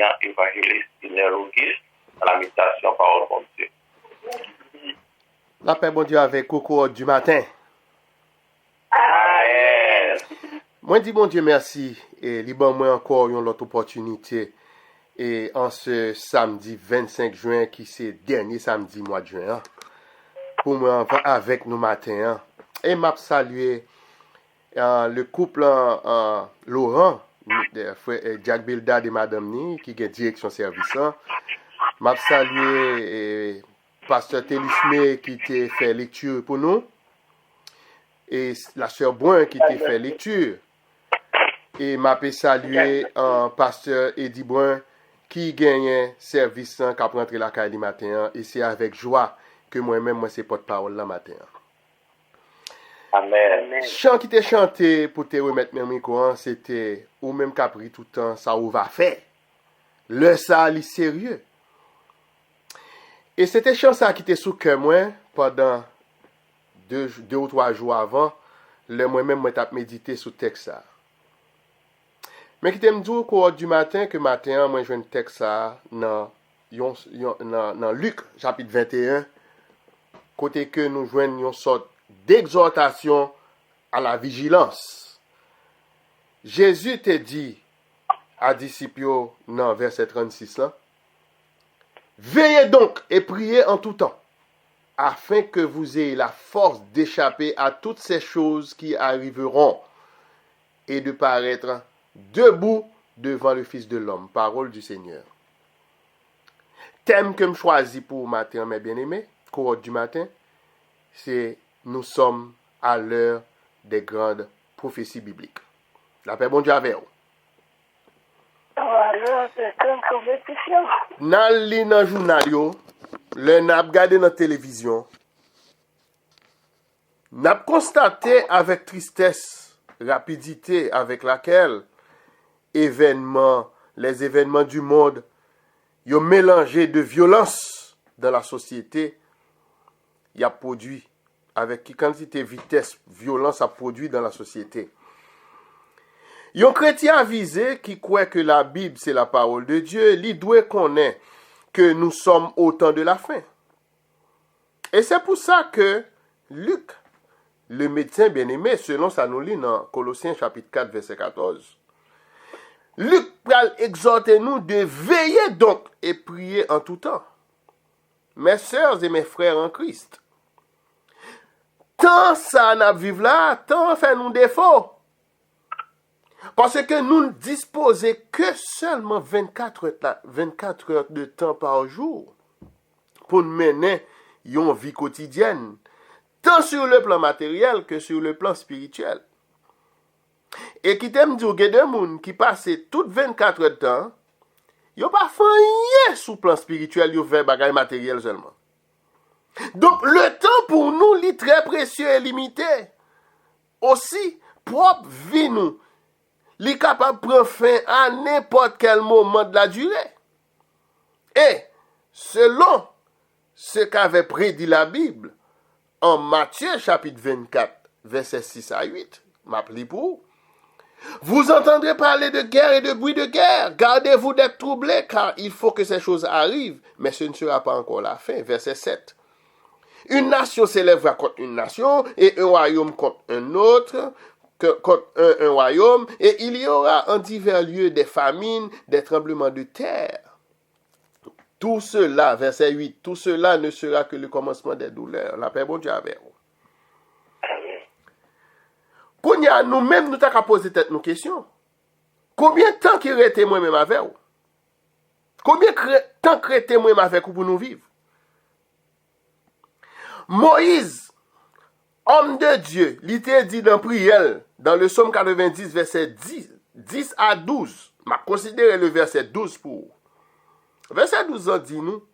enseignant évangéliste Inéloguiste à la méditation parole de Dieu. La paix, bon Dieu, avec Coco du matin. Amen. Moi, dis bon Dieu merci et libre moi encore une autre opportunité et en ce samedi 25 juin qui c'est dernier samedi mois de juin pour moi avec nous matin et m'a salué le couple Laurent frère Jack Bildad et madame Ni qui est direction service m'a salué pasteur Télismé qui t'a fait lecture pour nous et la sœur Brun qui t'a fait lecture. Et m'a salué pasteur Eddie Brun qui gagne service qui a rentré la caille matin et c'est avec joie que moi c'est porte-parole la matin. Amen. Chant qui t'a chanté pour te remettre même micro c'était ou même qu'a pris tout le temps ça ou va faire. Le ça li sérieux. Et c'était chant ça qui était sous cœur moi pendant deux ou trois jours avant, le moi-même moi t'a médité sur texte ça. Mais qui t'aime dire qu'au du matin que matin moi je un texte ça dans Luc chapitre 21 côté que nous joignons une sorte d'exhortation à la vigilance. Jésus te dit à disciples dans verset 36 là, veillez donc et priez en tout temps, afin que vous ayez la force d'échapper à toutes ces choses qui arriveront et de paraître debout devant le Fils de l'homme. Parole du Seigneur. Thème que je choisis pour matin, mes bien-aimés, courant du matin, c'est nous sommes à l'heure des grandes prophéties bibliques. La paix, bon Dieu avec vous. Alors, c'est une compétition. Nan li nan journal yo, le nap gade dans télévision, nap constaté avec tristesse, rapidité avec laquelle les événements du monde yo mélangé de violence dans la société, y a produit avec qui quantité vitesse violence a produit dans la société. Yon chrétien avisé qui croit que la Bible c'est la parole de Dieu, li doit connaître que nous sommes au temps de la fin. Et c'est pour ça que Luc, le médecin bien-aimé, selon ça nous lit dans Colossiens chapitre 4 verset 14, Luc pral exhorter nous de veiller donc et prier en tout temps. Mes sœurs et mes frères en Christ, tant ça n'a vivre là, tant fait nous défaut. Parce que nous ne disposons que seulement 24 heures de temps par jour pour mener une vie quotidienne, tant sur le plan matériel que sur le plan spirituel. Et qui t'aime dire que des gens qui passent toutes 24 heures de temps, ils n'ont pas fait rien sur le plan spirituel, ils ont fait des bagages matériels seulement. Donc le temps pour nous est très précieux et limité. Aussi, propre vie nous, li capable de prendre fin à n'importe quel moment de la durée. Et, selon ce qu'avait prédit la Bible, en Matthieu chapitre 24, versets 6 à 8, m'appelez pour vous entendrez parler de guerre et de bruit de guerre. Gardez-vous d'être troublés, car il faut que ces choses arrivent, mais ce ne sera pas encore la fin. Verset 7. Une nation s'élèvera contre une nation, et un royaume contre un autre, contre un royaume, et il y aura en divers lieux des famines, des tremblements de terre. Tout cela, verset 8, tout cela ne sera que le commencement des douleurs. La paix, bon Dieu, avec vous. Quand nous-mêmes, nous t'avons posé nos questions. Combien de temps qu'il reste moi-même avec vous? Combien de temps qu'il reste moi-même avec vous pour nous vivre? Moïse, homme de Dieu, il était dit dans prière, dans le psaume 90, verset 10 à 12. Je considère le verset 12 pour. Verset 12 a dit nous.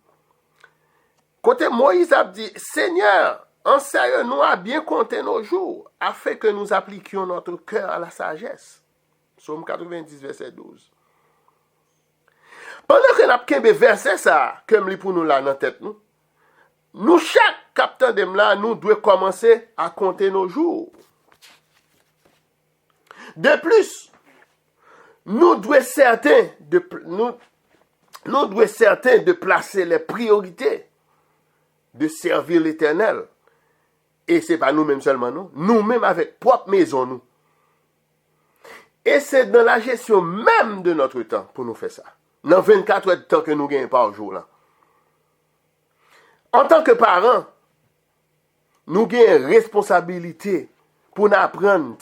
Côté Moïse a dit, Seigneur, enseigne-nous à bien compter nos jours, afin que nous appliquions notre cœur à la sagesse. Psaume 90, verset 12. Pendant que nous avons verset ça, comme pour nous là dans la tête, nous, chaque capteur de là, nous devons commencer à compter nos jours. De plus, nous devons certains, nous devons être certains de placer les priorités, de servir l'Éternel. Et ce n'est pas nous-mêmes seulement, non. Nous-mêmes avec propre maison, nous. Et c'est dans la gestion même de notre temps pour nous faire ça. Dans 24 heures de temps que nous gagnons par jour, là. En tant que parents, nous avons responsabilité pour nous apprendre,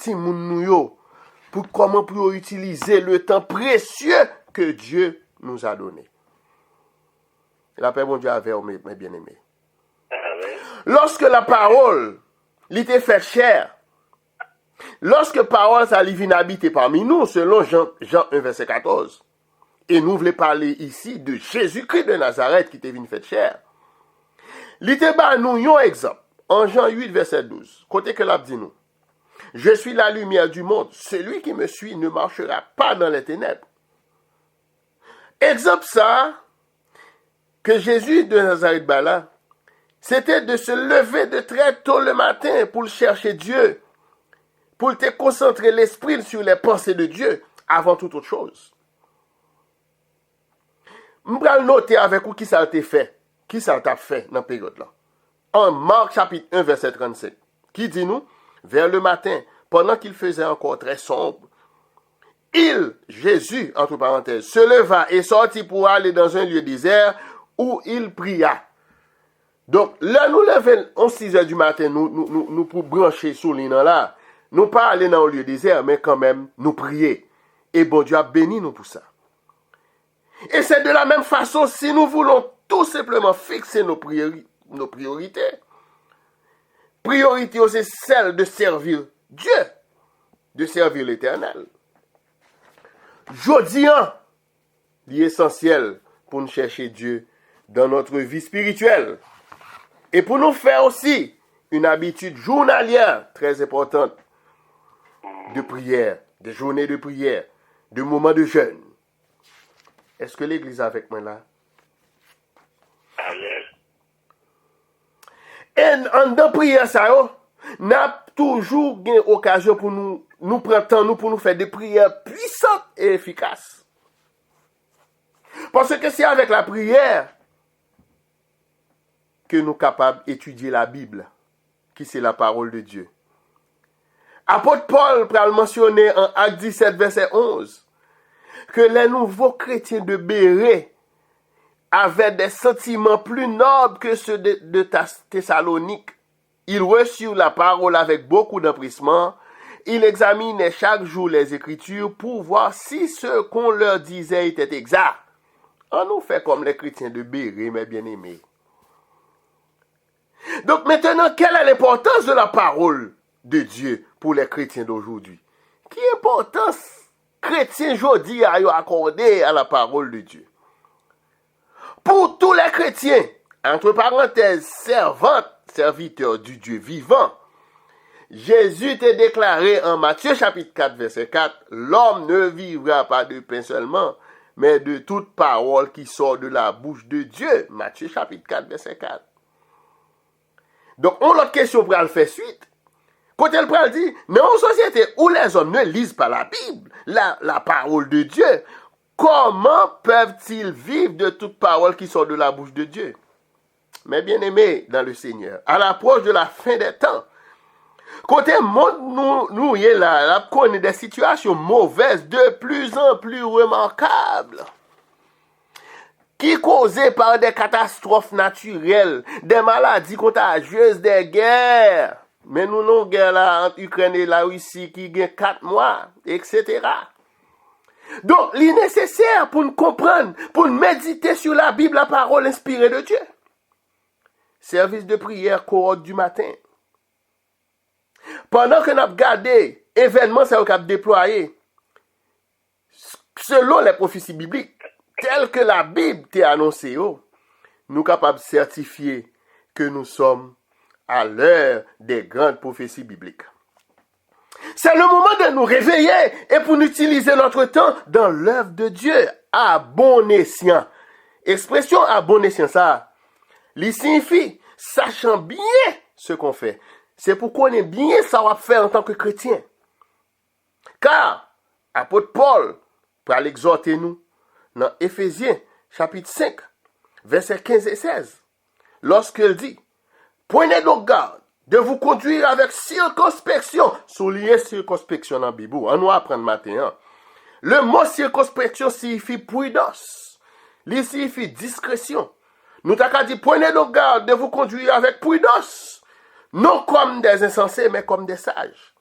pour comment pour utiliser le temps précieux que Dieu nous a donné. La paix, bon Dieu, avec mes bien-aimés. Lorsque la parole l'était fait chair, lorsque parole ça vient habiter parmi nous, selon Jean 1, verset 14, et nous voulons parler ici de Jésus-Christ de Nazareth qui était venu fait chair, l'était nous un exemple, en Jean 8, verset 12, côté que l'a dit nous, je suis la lumière du monde, celui qui me suit ne marchera pas dans les ténèbres. Exemple ça, que Jésus de Nazareth là, c'était de se lever de très tôt le matin pour chercher Dieu, pour te concentrer l'esprit sur les pensées de Dieu avant toute autre chose. Je vais noter avec vous qui ça t'a fait, qui ça t'a fait dans cette période-là. En Marc chapitre 1, verset 35, qui dit nous, vers le matin, pendant qu'il faisait encore très sombre, Jésus, entre parenthèses, se leva et sortit pour aller dans un lieu désert où il pria. Donc, là, nous levons en 6 heures du matin, nous pour brancher sous l'inan là. Nous pas aller dans un lieu désert, mais quand même, nous prier. Et bon Dieu a béni nous pour ça. Et c'est de la même façon, si nous voulons tout simplement fixer nos priorités. Priorité aussi celle de servir Dieu, de servir l'Éternel. Jodian, l'essentiel pour nous chercher Dieu dans notre vie spirituelle. Et pour nous faire aussi une habitude journalière très importante de prière, de journées de prière, de moments de jeûne. Est-ce que l'Église est avec moi là? Amen. Et en dans prière ça, n'a toujours une occasion pour nous prendre temps pour nous faire des prières puissantes et efficaces. Parce que c'est avec la prière que nous sommes capables d'étudier la Bible, qui c'est la parole de Dieu. Apôtre Paul peut mentionner en Acte 17, verset 11, que les nouveaux chrétiens de Bérée avaient des sentiments plus nobles que ceux de Thessalonique. Ils reçurent la parole avec beaucoup d'empressement. Ils examinaient chaque jour les Écritures pour voir si ce qu'on leur disait était exact. On nous fait comme les chrétiens de Bérée, mes bien-aimés. Donc maintenant, quelle est l'importance de la parole de Dieu pour les chrétiens d'aujourd'hui? Quelle importance chrétiens aujourd'hui a accordé à la parole de Dieu? Pour tous les chrétiens, entre parenthèses, servantes, serviteurs du Dieu vivant, Jésus t'a déclaré en Matthieu chapitre 4, verset 4, « L'homme ne vivra pas de pain seulement, mais de toute parole qui sort de la bouche de Dieu. » Matthieu chapitre 4, verset 4. Donc, on a l'autre question pour le faire suite. Quand elle parle dit, dans une société où les hommes ne lisent pas la Bible, la parole de Dieu, comment peuvent-ils vivre de toute parole qui sort de la bouche de Dieu? Mes bien-aimés dans le Seigneur, à l'approche de la fin des temps, quand le monde nous est là, connaît des situations mauvaises de plus en plus remarquables, qui causées par des catastrophes naturelles, des maladies contagieuses, des guerres. Mais nous avons une guerre là entre Ukraine et la Russie qui gagne 4 mois, etc. Donc, il est nécessaire pour nous comprendre, pour nous méditer sur la Bible, la parole inspirée de Dieu. Service de prière cohorte du matin. Pendant que nous avons gardé événements ça a déployé, selon les prophéties bibliques, telles que la Bible t'a annoncé, nous sommes capables de certifier que nous sommes à l'heure des grandes prophéties bibliques. C'est le moment de nous réveiller et pour utiliser notre temps dans l'œuvre de Dieu à bon escient. Expression à bon escient, ça, il signifie sachant bien ce qu'on fait. C'est pourquoi on est bien ça va faire en tant que chrétien. Car, apôtre Paul, pour l'exhorter nous, dans Éphésiens, chapitre 5, versets 15 et 16, lorsqu'il dit, prenez donc garde de vous conduire avec circonspection. Souligner circonspection dans la Bible. On va apprendre matin. Le mot circonspection signifie prudence. Il signifie discrétion. Nous t'avons dit, prenez donc garde de vous conduire avec prudence. Non comme des insensés, mais comme des sages.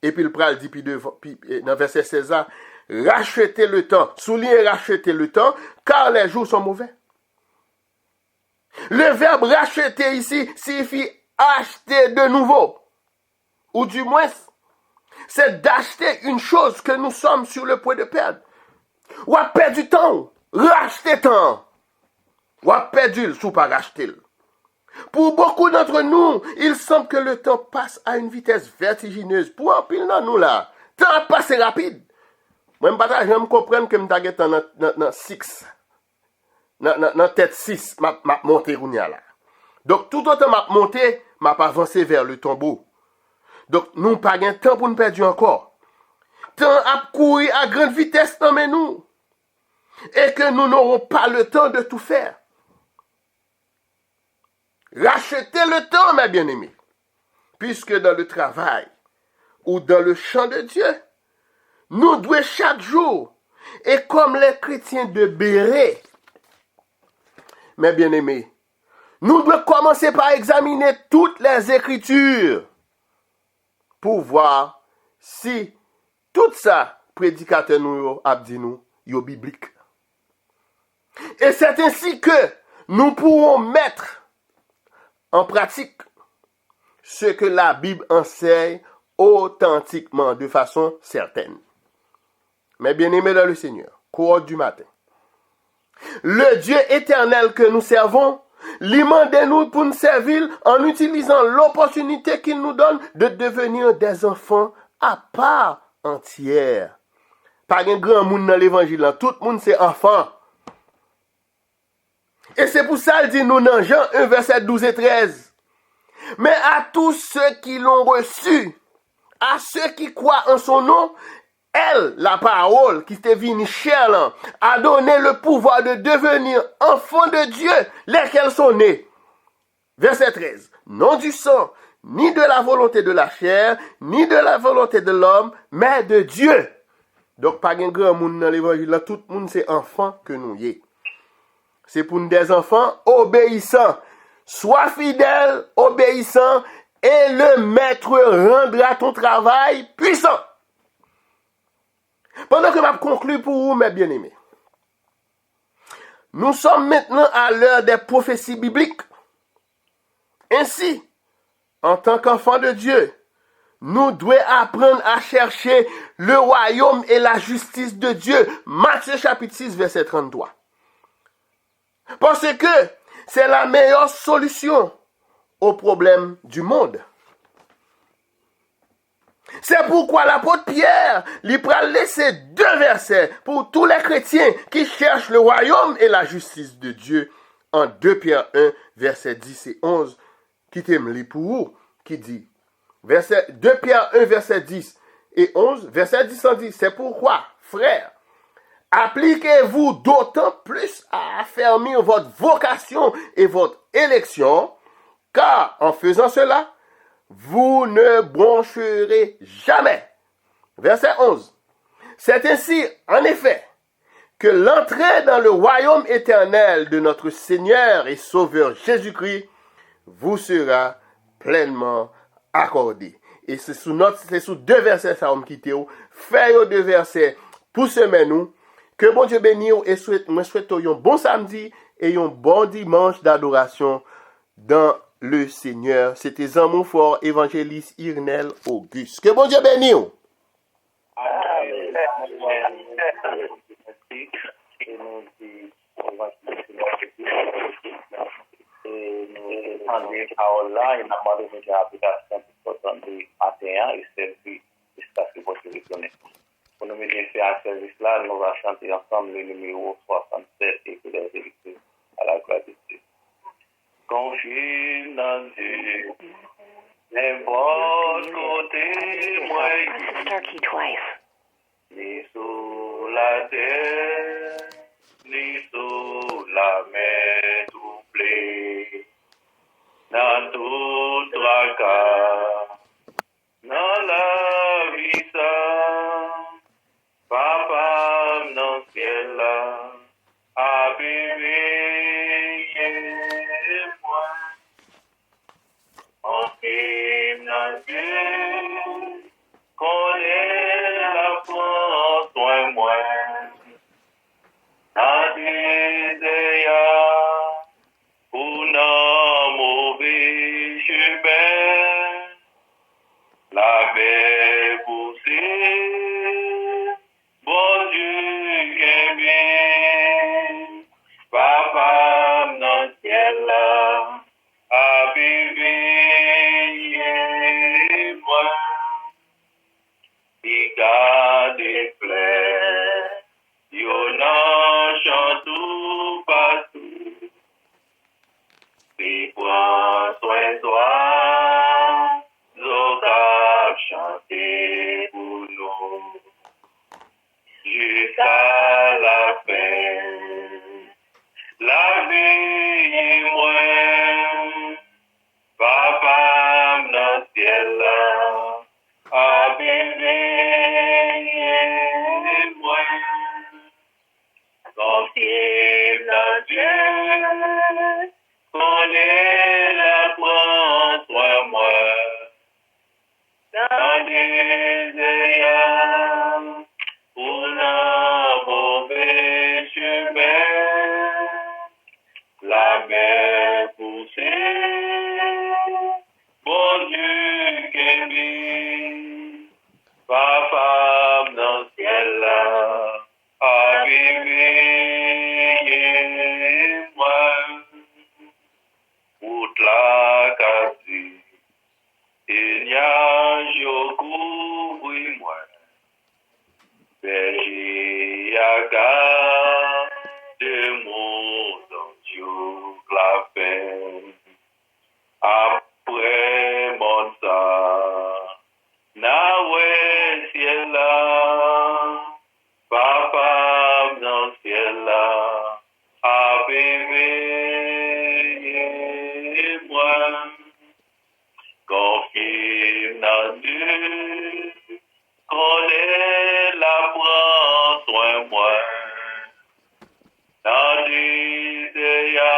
Et puis le pral dit, dans verset 16, rachetez le temps. Souligner racheter le temps, car les jours sont mauvais. Le verbe racheter ici signifie acheter de nouveau. Ou du moins, c'est d'acheter une chose que nous sommes sur le point de perdre. Ou à perdre du temps. Racheter temps. Ou à perdre sous pas racheter. Pour beaucoup d'entre nous, il semble que le temps passe à une vitesse vertigineuse. Pour un pile dans nous là, le temps passe rapide. Moi, je me comprends que je suis dans 6. Dans tête 6, je monté là. Donc, tout autant je monté, je avancé vers le tombeau. Donc, nous n'avons pas de temps pour nous perdre encore. Temps à courir à grande vitesse dans nous. Et que nous n'aurons pas le temps de tout faire. Rachetez le temps, mes bien-aimés. Puisque dans le travail ou dans le champ de Dieu, nous devons chaque jour, et comme les chrétiens de Béret, mes bien-aimés, nous devons commencer par examiner toutes les Écritures pour voir si tout ça, prédicateur nous a dit nous, est biblique. Et c'est ainsi que nous pourrons mettre en pratique ce que la Bible enseigne authentiquement, de façon certaine. Mais bien-aimés dans le Seigneur, courant du matin, le Dieu éternel que nous servons, lui demande nous pour nous servir en utilisant l'opportunité qu'il nous donne de devenir des enfants à part entière. Pas un grand monde dans l'évangile, tout le monde c'est enfant. Et c'est pour ça qu'il dit nous dans Jean 1, verset 12 et 13. Mais à tous ceux qui l'ont reçu, à ceux qui croient en son nom, elle, la parole qui t'est venue chère, a donné le pouvoir de devenir enfants de Dieu, lesquels sont nés. Verset 13. Non du sang, ni de la volonté de la chair, ni de la volonté de l'homme, mais de Dieu. Donc, pas un grand monde dans l'évangile, tout le monde c'est enfant que nous y est. C'est pour nous des enfants obéissants. Sois fidèle, obéissant, et le maître rendra ton travail puissant. Pendant que je conclue pour vous, mes bien-aimés, nous sommes maintenant à l'heure des prophéties bibliques. Ainsi, en tant qu'enfants de Dieu, nous devons apprendre à chercher le royaume et la justice de Dieu. Matthieu chapitre 6, verset 33. Parce que c'est la meilleure solution aux problèmes du monde. C'est pourquoi l'apôtre Pierre lui a laissé 2 versets pour tous les chrétiens qui cherchent le royaume et la justice de Dieu en 2 Pierre 1, versets 10 et 11, qui t'aime li pour vous, qui dit, 2 Pierre 1, verset 10 et 11, verset 10 en dit, c'est pourquoi, frères, appliquez-vous d'autant plus à affermir votre vocation et votre élection, car en faisant cela, vous ne broncherez jamais. Verset 11. C'est ainsi, en effet, que l'entrée dans le royaume éternel de notre Seigneur et Sauveur Jésus-Christ vous sera pleinement accordée. Et c'est sous 2 versets ça on quitte. Faites 2 versets pour semaine nous. Que bon Dieu bénisse et souhaite un bon samedi et un bon dimanche d'adoration dans le Seigneur. C'était Jean Montfort, évangéliste Irnel Auguste. Que bon Dieu bénisse. Pour nous mettre à service là, nous allons chanter ensemble le numéro 67 et que les électeurs à la gloire de Dieu. Confie dans Dieu, n'importe côté, moi, Press the star key twice. ni sous la terre, ni sous dans Dieu, connais la prends soin moi, dans des ayants, pour la mauvais chemin, la mer poussée, bon Dieu qui vit, papa dans le ciel là, à vivre moi, pour la casse, il y a je couvre moi, berger à garde mon Dieu la peine, après mon sang. Na we ciel là, papa dans ciel là, a bébé moi, confie dans Dieu, connais la prends soin moi, dans l'idéal,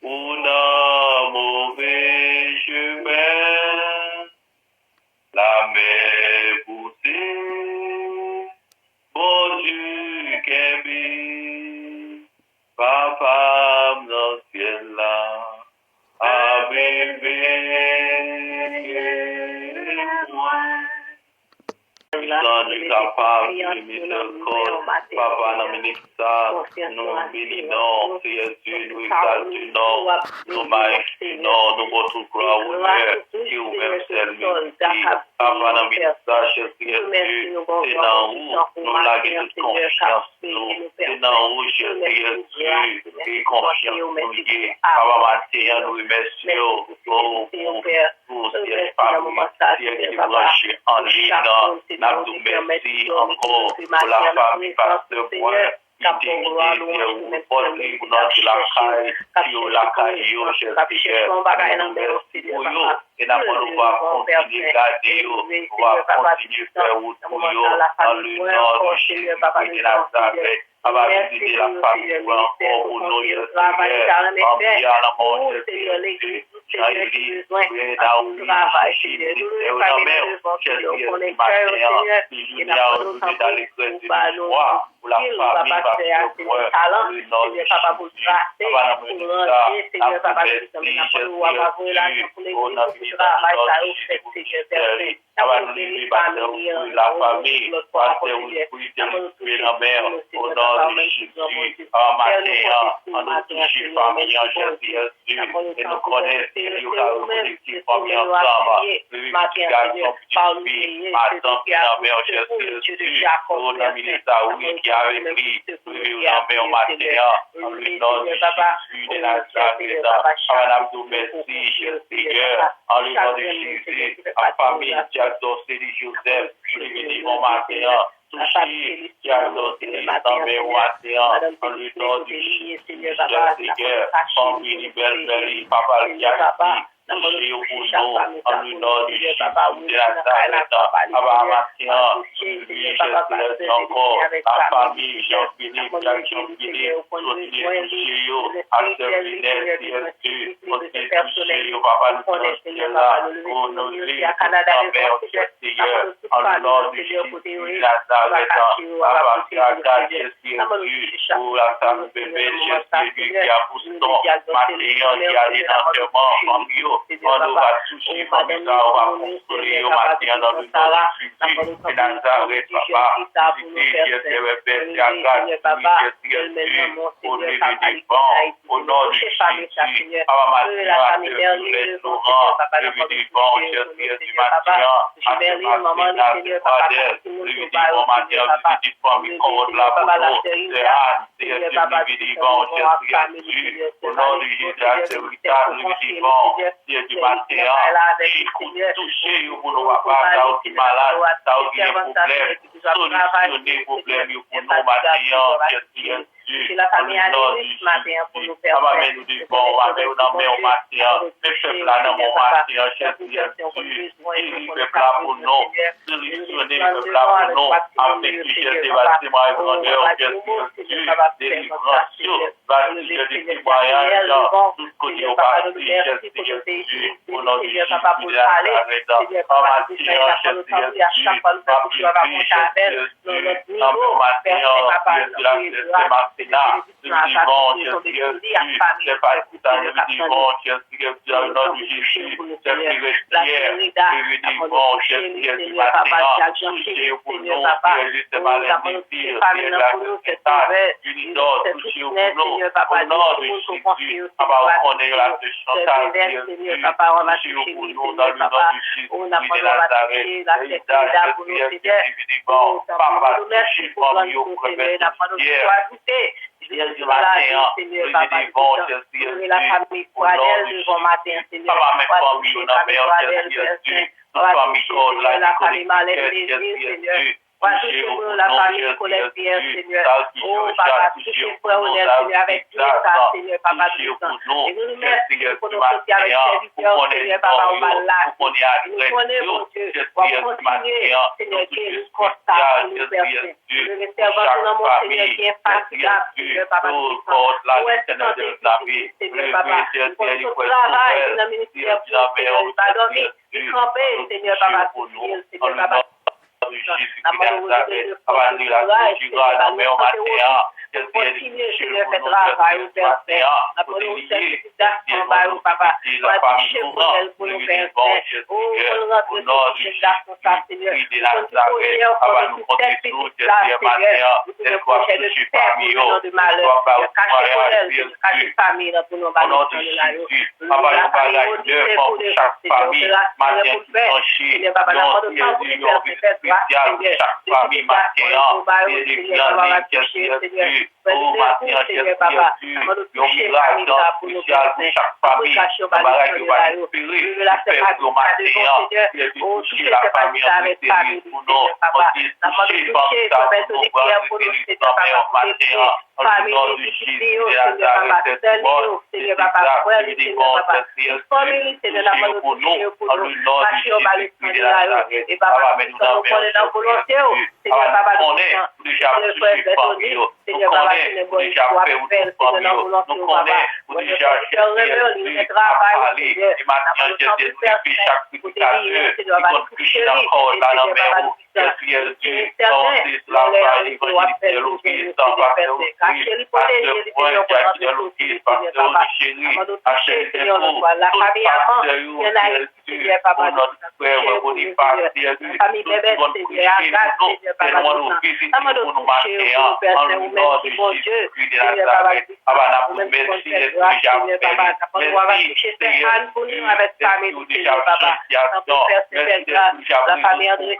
ou dans mauvais chemin, la mer poussée, bon Dieu qui papa dans le ciel là, à bébé moi. Dans le capable, papa, dans le ministère, nous bénissons, Jésus, nous exaltons, nous magnifions, nous votre gloire, honneur, qui vous même seul mérite. Papa, dans le ministère, Jésus, c'est dans où nous l'avons toute confiance, c'est dans où Jésus, et confiance, nous y Papa, matin, nous remercions, pour cette famille, qui est branchée en ligne. Nous vous merci encore pour la famille Pasteur Point. Il était pour notre la caille, sur la caille, et nous va continuer à garder, on va continuer à faire route pour dans le nord de Jésus de Nazareth. On va visiter la famille encore pour nous, la famille, parce que vous pouvez la mère, au nom de Jésus, en matin, en nous toucher famille en Jésus, et nous connaissons que nous avons collectif famille ensemble, vérification petite matin, la mère Jésus, au nom de Saoui qui a écrit, la mère matin, en le nom de Jésus de Nazareth, Madame nous merci, Seigneur, en le nom de Jésus, la famille Jackson, Céline Joseph, le minimum matin, touché, Jackson, Céline, dans mes matin, en le nom de Jésus, Seigneur, famille belle, papa qui a écrit, touché au boulot, en le nom de Jésus de Nazareth, avant matin, Jésus, encore, la famille, Jean-Philippe, Jean-Philippe, continuez toucher, à servir, Jésus, continuez toucher, papa, nous là, pour nous vivre, Seigneur, en le nom de Jésus de Nazareth, papa, qui a gardé, Jésus, pour la femme bébé, Jésus, qui a poussé son matériel, qui a allé dans l'enterrement, famille, on va toucher, famille, on va construire, matériel dans le nom de Jésus de Nazareth, papa, au nom de Jésus, solutionner problème pour nous matin, la famille Alénis ce matin pour nous faire. Mais nous disons, on va mettre dans mon matin, mais peuple là dans mon matin, cher Dieu, il peuple là pour nous, solutionner le peuple là pour nous, avec qui cher Dieu, bâtiment et grandeur, cher Dieu, délivrance, bâtiment des témoignages, tout côté au bâti, cher Dieu, pour notre vie, en matière, cher Dieu, dans mon matin, nous vivons, c'est pas tout à nous vivons, dans notre Jésus, c'est prière, nous vivons, du matin, touchez pour nous, c'est maladie, c'est la unidor, touchez pour nous, au nom de Jésus, on est là, de chantal, touchez pour nous, dans le nom de Jésus, de Nazareth, papa, touchez pour nous, Dieu du matin, nous devons, Jésus, la famille Poinel, devant matin, Seigneur, la famille la famille Malène, Seigneur. Touchez la famille Colette Pierre, Seigneur. Oh, papa, touchez frère Odel, Seigneur, avec tout ça, Seigneur, papa, tout ça. Et nous nous remercions pour nos côtés avec serviteurs, Seigneur, papa, on va là. Nous connaissons, mon Dieu, on va continuer, Seigneur, qui est une constante pour nous faire. Nous les servons dans mon Seigneur, qui est fatigable, Seigneur, papa, tout ça. Où est-ce que Seigneur, papa, pour tout travail, dans le ministère, Seigneur, il va dormir, il camper, Seigneur, papa, Seigneur, papa. Continuez, Seigneur, fait travail au Père Saint. Appelons certification, papa. Touchez pour elle, pour nous faire Saint. Oh, on rentre ce certification, ça, Seigneur. Continuez, on nous certifique là, Seigneur. Vous pouvez projet de faire pour nous de malheur. Cachez pour elle, cachez famille, pour nous balayer de la rue. La famille, on dit, c'est pour les familles, Seigneur, pour faire. Seigneur, papa, la porte de temps, pour nous faire Seigneur. Chaque famille matin, Seigneur, oh, matin, Seigneur, papa, nous miracle spécial pour chaque famille, camarade qui va espérer, faire pour matin, toucher la famille pour nous, toucher pour nous, famille difficile, Seigneur, papa, Seigneur, Seigneur, papa, frère, Seigneur, papa, famille, Seigneur, la mort pour nous, marcher au balai, et papa, nous connaissons la volonté, Seigneur, papa, nous connaissons, Seigneur, papa, Seigneur, déjà fait ou nous connaissons, déjà cherché, travail, et maintenant, j'ai depuis chaque prédicateur, qui continue encore dans la mer, Dieu, c'est la famille, l'évangile, sans passer au Christ, à ce point, j'ai le Christ, parce que on chérit, à chaque fois, tout pasteur, pour notre frère, Boniface, Dieu, tout le monde prier pour nous, tellement nous visiter pour nous marquer, en le nom de Jésus de Nazareth, avant la merci, déjà merci, Seigneur, nous déjà la famille André,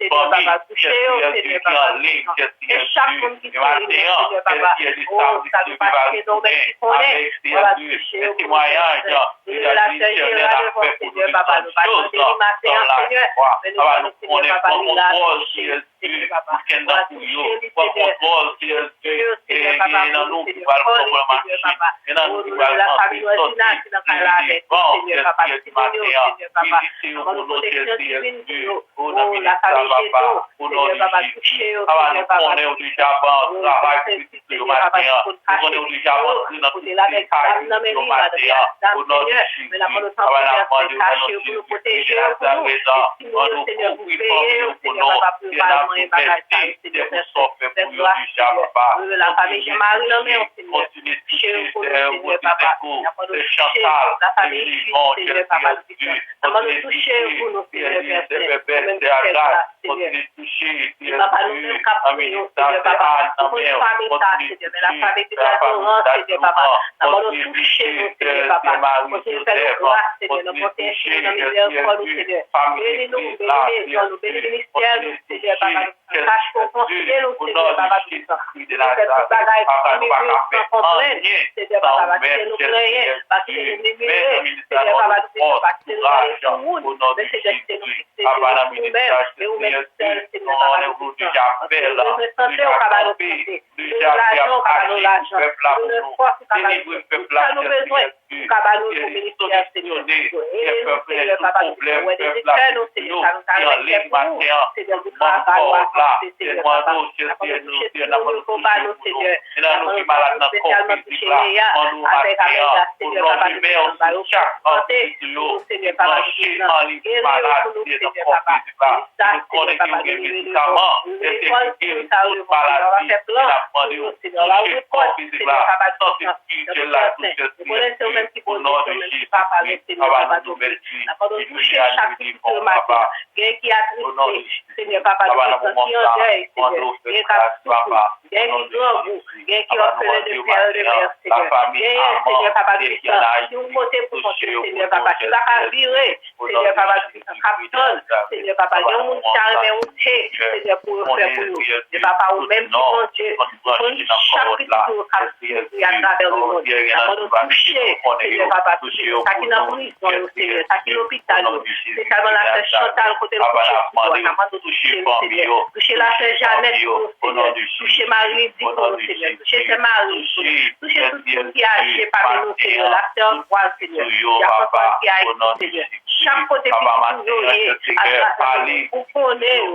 papa, touché, Seigneur, papa, et chaque monde qui connaît, papa, oh, ça nous passe, donc, qui connaît, voilà, touché, témoignage, la Seigneur, Seigneur, papa, nous passons des matin, Seigneur, mais nous connaissons, papa, nous là, Seigneur, papa, voilà, touché, Seigneur, papa, nous, la famille originale, qui n'a pas la Seigneur, papa, Seigneur, papa, nous protection divine, oh, la famille Jésus, Seigneur, papa, touché, Seigneur, papa, on est déjà bon, travail, Seigneur, papa, on est déjà bon, pour la avec la mais au nom de Jésus, mais la bonne temps pour cacher, pour nous protéger, pour nous, Seigneur, vous veillez, Seigneur, papa, pour parlement et bagaille, Seigneur, faites gloire, la famille Jean-Marie, non, mais Seigneur, touché, pour nous, Seigneur, papa, la famille Julie, Seigneur, papa, la bonne toucher, pour nous, Seigneur, papa, nous même capter, Seigneur, papa, pour une famille, Seigneur, mais la famille de l'adorance, Seigneur, papa, la bonne toucher, nous, Seigneur, papa, pour nous faire grâce, Seigneur, nous protéger, nous miséricorde, Seigneur, bénis-nous, bénis-nous, bénis le ministère, nous, Seigneur, papa, cache pour construire, nous, Seigneur, papa, tout ça, nous faisons bagaille, sans complainte, Seigneur Papa, parce que nous prions, parce que nous murmurons, Seigneur Papa, parce que nous allons tout le monde, mais Seigneur, c'est nous fixer nous-mêmes, et nous-mêmes seuls, Seigneur Papa, nous besoin de santé au Papa, nous santé, de l'argent au Papa, nous l'argent, de force au Papa, nous besoin, Papa, nous ministère, Seigneur, et nous, Seigneur Papa, nous des éclairs, nous, Seigneur, nous allons faire pour nous, Seigneur, du travail, nous avancer, Seigneur Papa, nous combat, nous, Seigneur, spécialement toucher Léa, avec Seigneur Papa, nous santé, nous, Seigneur Papa, nous guérir pour nous, Seigneur Papa, Seigneur Papa, Seigneur Papa, Seigneur Papa, Seigneur, pour faire pour nous. Et Papa, ou même si mon Dieu, chaque jour, il y a à travers le monde. Avant de toucher, Seigneur Papa, toucher. Ça qui est en prison, Seigneur, ça qui est l'hôpital, spécialement la sœur Chantal, côté le toucher, Seigneur. Toucher la sœur Jeannette, Seigneur. Toucher Marie, Seigneur. Toucher ses maris, toucher tout ce qui a acheté parmi nous, Seigneur. La sœur Croix, Seigneur. Il y a personne qui a acheté, Seigneur. Chaque côté pour connaître,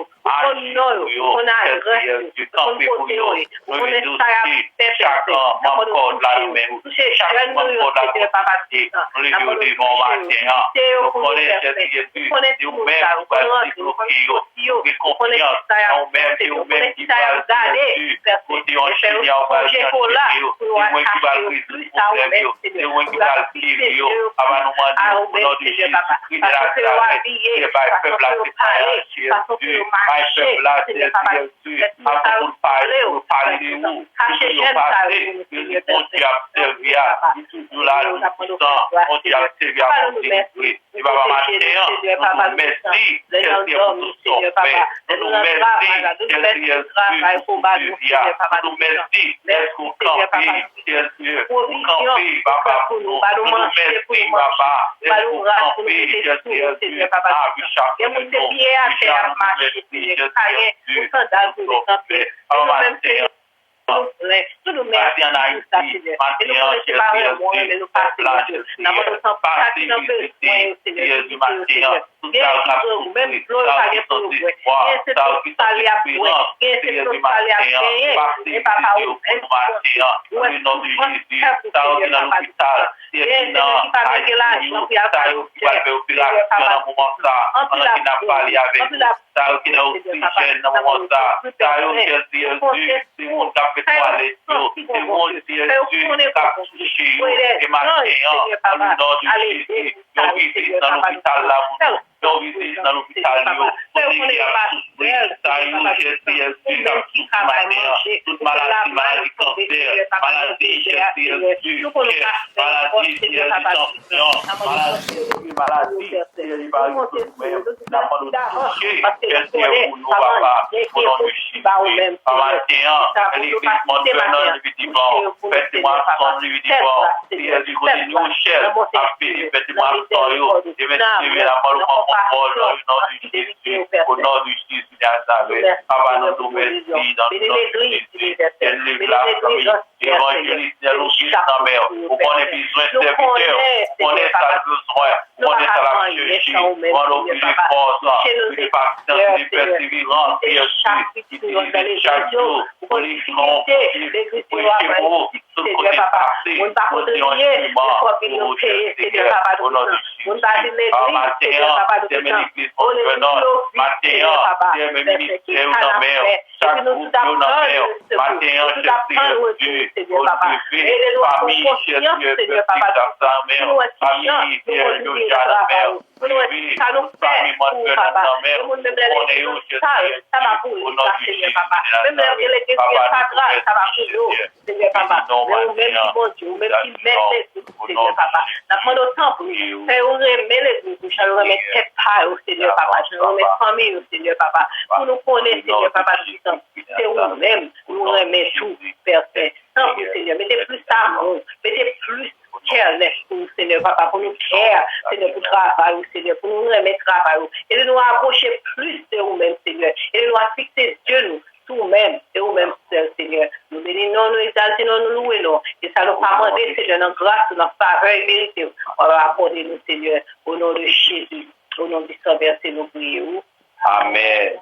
on bon Dieu, ou même qui met l'Église, Seigneur Papa. Nous demandons autant pour nous. Faire remettre l'Église, nous remettre tête pas au Seigneur Papa. Nous remettre famille au Seigneur Papa. Pour nous connaître, Seigneur Papa, tout le temps. C'est vous-même, nous remettons tout, Père Saint. Tant pour Seigneur, mettez plus d'amour, mettez plus careless pour nous, Seigneur Papa, pour nous care, Seigneur, pour travailler, Seigneur, pour nous remettre travail. Et de nous approcher plus de vous-même, Seigneur. Et de nous fixer Dieu, nous, tout-même, et vous-même, Seigneur. Nous bénissons, nous exaltons, nous louons, et ça nous pas demander, Seigneur, notre grâce, notre faveur et mérité. On va accorder nous, Seigneur, au nom de Jésus, au nom du Saint-Versé, nous prions. Amen.